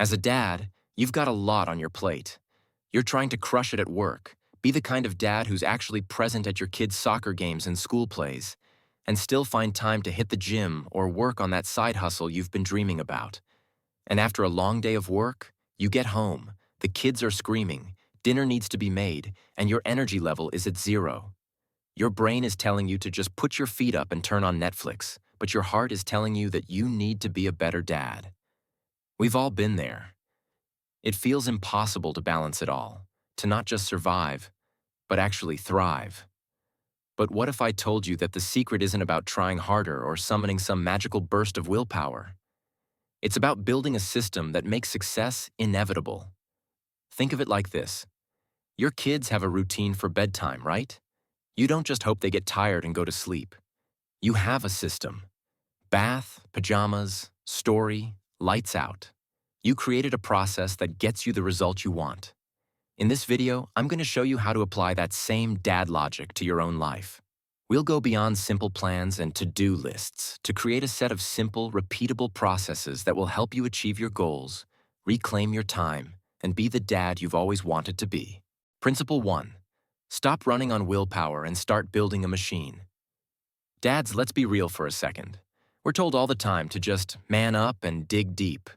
As a dad, you've got a lot on your plate. You're trying to crush it at work, be the kind of dad who's actually present at your kids' soccer games and school plays, and still find time to hit the gym or work on that side hustle you've been dreaming about. And after a long day of work, you get home, the kids are screaming, dinner needs to be made, and your energy level is at zero. Your brain is telling you to just put your feet up and turn on Netflix, but your heart is telling you that you need to be a better dad. We've all been there. It feels impossible to balance it all, to not just survive, but actually thrive. But what if I told you that the secret isn't about trying harder or summoning some magical burst of willpower? It's about building a system that makes success inevitable. Think of it like this. Your kids have a routine for bedtime, right? You don't just hope they get tired and go to sleep. You have a system. Bath, pajamas, story, lights out. You created a process that gets you the result you want. In this video, I'm going to show you how to apply that same dad logic to your own life. We'll go beyond simple plans and to-do lists to create a set of simple, repeatable processes that will help you achieve your goals, reclaim your time, and be the dad you've always wanted to be. Principle 1. Stop running on willpower and start building a machine. Dads, let's be real for a second. We're told all the time to just man up and dig deep.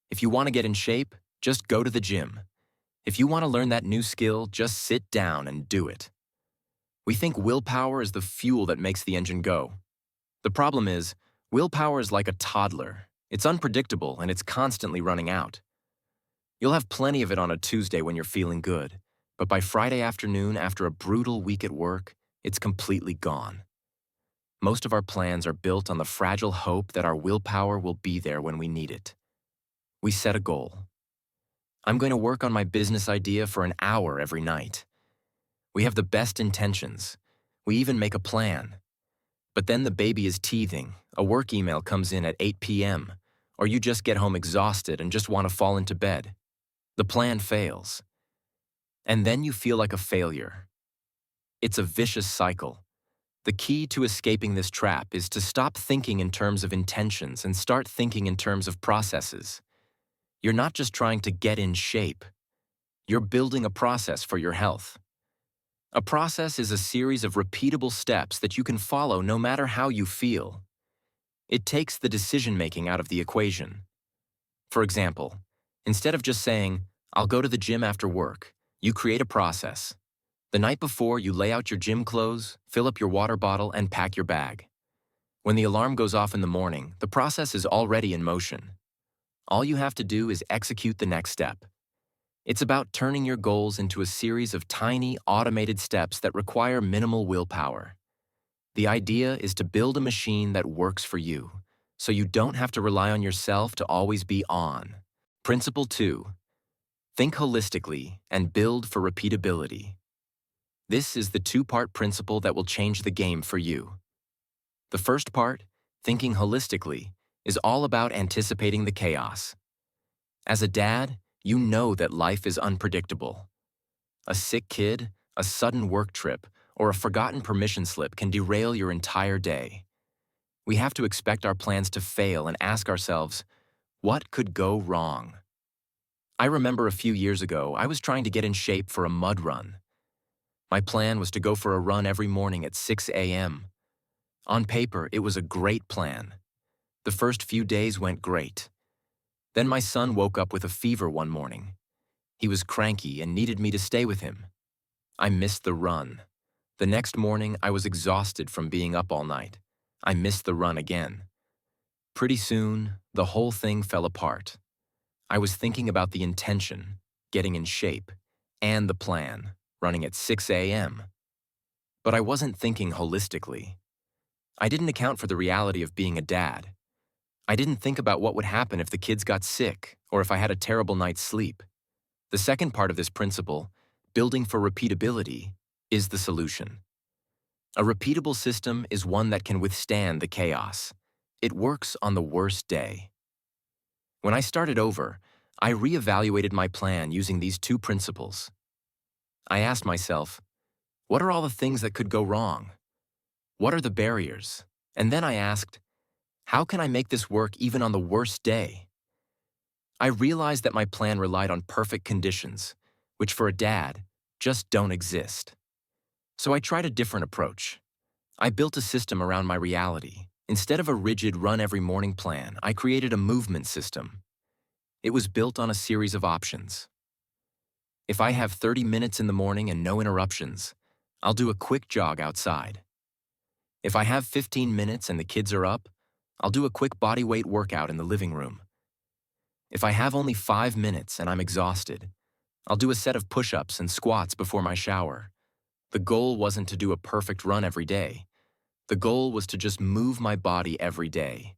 If you want to get in shape, just go to the gym. If you want to learn that new skill, just sit down and do it. We think willpower is the fuel that makes the engine go. The problem is, willpower is like a toddler. It's unpredictable and it's constantly running out. You'll have plenty of it on a Tuesday when you're feeling good, but by Friday afternoon after a brutal week at work, it's completely gone. Most of our plans are built on the fragile hope that our willpower will be there when we need it. We set a goal. I'm going to work on my business idea for an hour every night. We have the best intentions. We even make a plan. But then the baby is teething, a work email comes in at 8 p.m., or you just get home exhausted and just want to fall into bed. The plan fails. And then you feel like a failure. It's a vicious cycle. The key to escaping this trap is to stop thinking in terms of intentions and start thinking in terms of processes. You're not just trying to get in shape. You're building a process for your health. A process is a series of repeatable steps that you can follow no matter how you feel. It takes the decision-making out of the equation. For example, instead of just saying, "I'll go to the gym after work," you create a process. The night before, you lay out your gym clothes, fill up your water bottle, and pack your bag. When the alarm goes off in the morning, the process is already in motion. All you have to do is execute the next step. It's about turning your goals into a series of tiny, automated steps that require minimal willpower. The idea is to build a machine that works for you, so you don't have to rely on yourself to always be on. Principle 2. Think holistically and build for repeatability. This is the two-part principle that will change the game for you. The first part, thinking holistically, is all about anticipating the chaos. As a dad, you know that life is unpredictable. A sick kid, a sudden work trip, or a forgotten permission slip can derail your entire day. We have to expect our plans to fail and ask ourselves, what could go wrong? I remember a few years ago, I was trying to get in shape for a mud run. My plan was to go for a run every morning at 6 a.m. On paper, it was a great plan. The first few days went great. Then my son woke up with a fever one morning. He was cranky and needed me to stay with him. I missed the run. The next morning, I was exhausted from being up all night. I missed the run again. Pretty soon, the whole thing fell apart. I was thinking about the intention, getting in shape, and the plan, running at 6 a.m. But I wasn't thinking holistically. I didn't account for the reality of being a dad. I didn't think about what would happen if the kids got sick or if I had a terrible night's sleep. The second part of this principle, building for repeatability, is the solution. A repeatable system is one that can withstand the chaos. It works on the worst day. When I started over, I reevaluated my plan using these two principles. I asked myself, what are all the things that could go wrong? What are the barriers? And then I asked, how can I make this work even on the worst day? I realized that my plan relied on perfect conditions, which for a dad just don't exist. So I tried a different approach. I built a system around my reality. Instead of a rigid run every morning plan, I created a movement system. It was built on a series of options. If I have 30 minutes in the morning and no interruptions, I'll do a quick jog outside. If I have 15 minutes and the kids are up, I'll do a quick body weight workout in the living room. If I have only 5 minutes and I'm exhausted, I'll do a set of push-ups and squats before my shower. The goal wasn't to do a perfect run every day. The goal was to just move my body every day.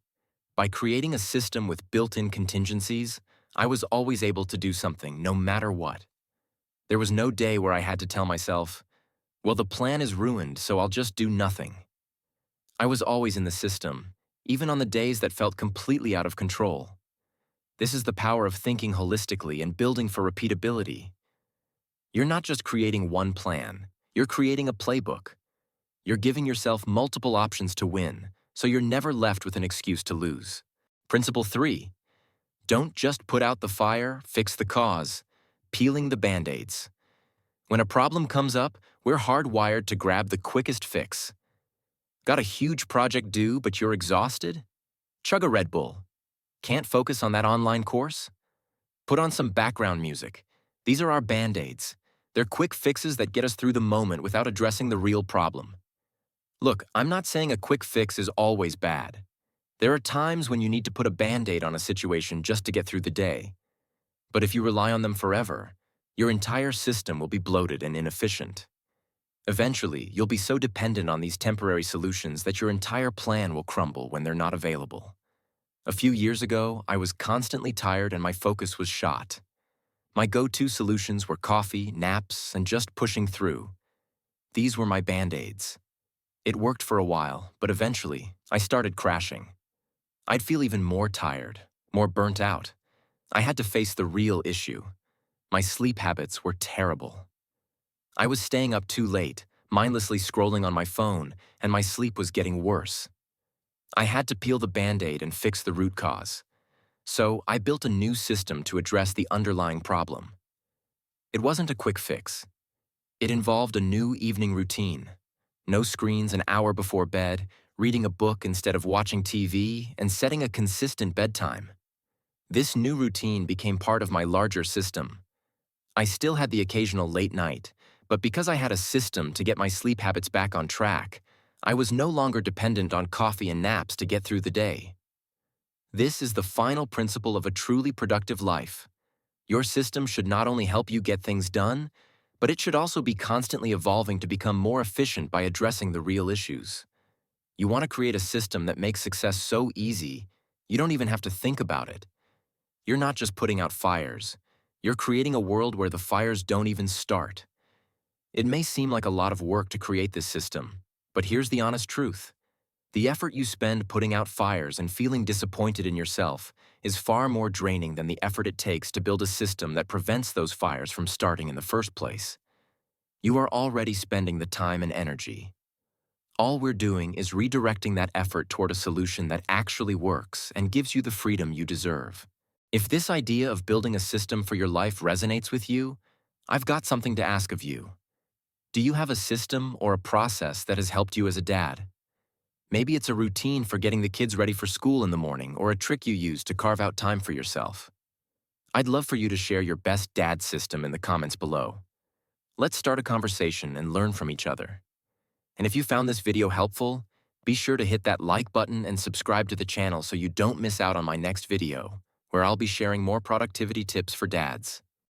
By creating a system with built-in contingencies, I was always able to do something no matter what. There was no day where I had to tell myself, well, the plan is ruined, so I'll just do nothing. I was always in the system, even on the days that felt completely out of control. This is the power of thinking holistically and building for repeatability. You're not just creating one plan, you're creating a playbook. You're giving yourself multiple options to win, so you're never left with an excuse to lose. Principle 3. Don't just put out the fire, fix the cause. Peeling the band-aids. When a problem comes up, we're hardwired to grab the quickest fix. Got a huge project due, but you're exhausted? Chug a Red Bull. Can't focus on that online course? Put on some background music. These are our band-aids. They're quick fixes that get us through the moment without addressing the real problem. Look, I'm not saying a quick fix is always bad. There are times when you need to put a band-aid on a situation just to get through the day. But if you rely on them forever, your entire system will be bloated and inefficient. Eventually, you'll be so dependent on these temporary solutions that your entire plan will crumble when they're not available. A few years ago, I was constantly tired and my focus was shot. My go-to solutions were coffee, naps, and just pushing through. These were my band-aids. It worked for a while, but eventually, I started crashing. I'd feel even more tired, more burnt out. I had to face the real issue. My sleep habits were terrible. I was staying up too late, mindlessly scrolling on my phone, and my sleep was getting worse. I had to peel the band-aid and fix the root cause. So I built a new system to address the underlying problem. It wasn't a quick fix. It involved a new evening routine. No screens an hour before bed, reading a book instead of watching TV, and setting a consistent bedtime. This new routine became part of my larger system. I still had the occasional late night, but because I had a system to get my sleep habits back on track, I was no longer dependent on coffee and naps to get through the day. This is the final principle of a truly productive life. Your system should not only help you get things done, but it should also be constantly evolving to become more efficient by addressing the real issues. You want to create a system that makes success so easy, you don't even have to think about it. You're not just putting out fires. You're creating a world where the fires don't even start. It may seem like a lot of work to create this system, but here's the honest truth. The effort you spend putting out fires and feeling disappointed in yourself is far more draining than the effort it takes to build a system that prevents those fires from starting in the first place. You are already spending the time and energy. All we're doing is redirecting that effort toward a solution that actually works and gives you the freedom you deserve. If this idea of building a system for your life resonates with you, I've got something to ask of you. Do you have a system or a process that has helped you as a dad? Maybe it's a routine for getting the kids ready for school in the morning or a trick you use to carve out time for yourself. I'd love for you to share your best dad system in the comments below. Let's start a conversation and learn from each other. And if you found this video helpful, be sure to hit that like button and subscribe to the channel so you don't miss out on my next video, where I'll be sharing more productivity tips for dads.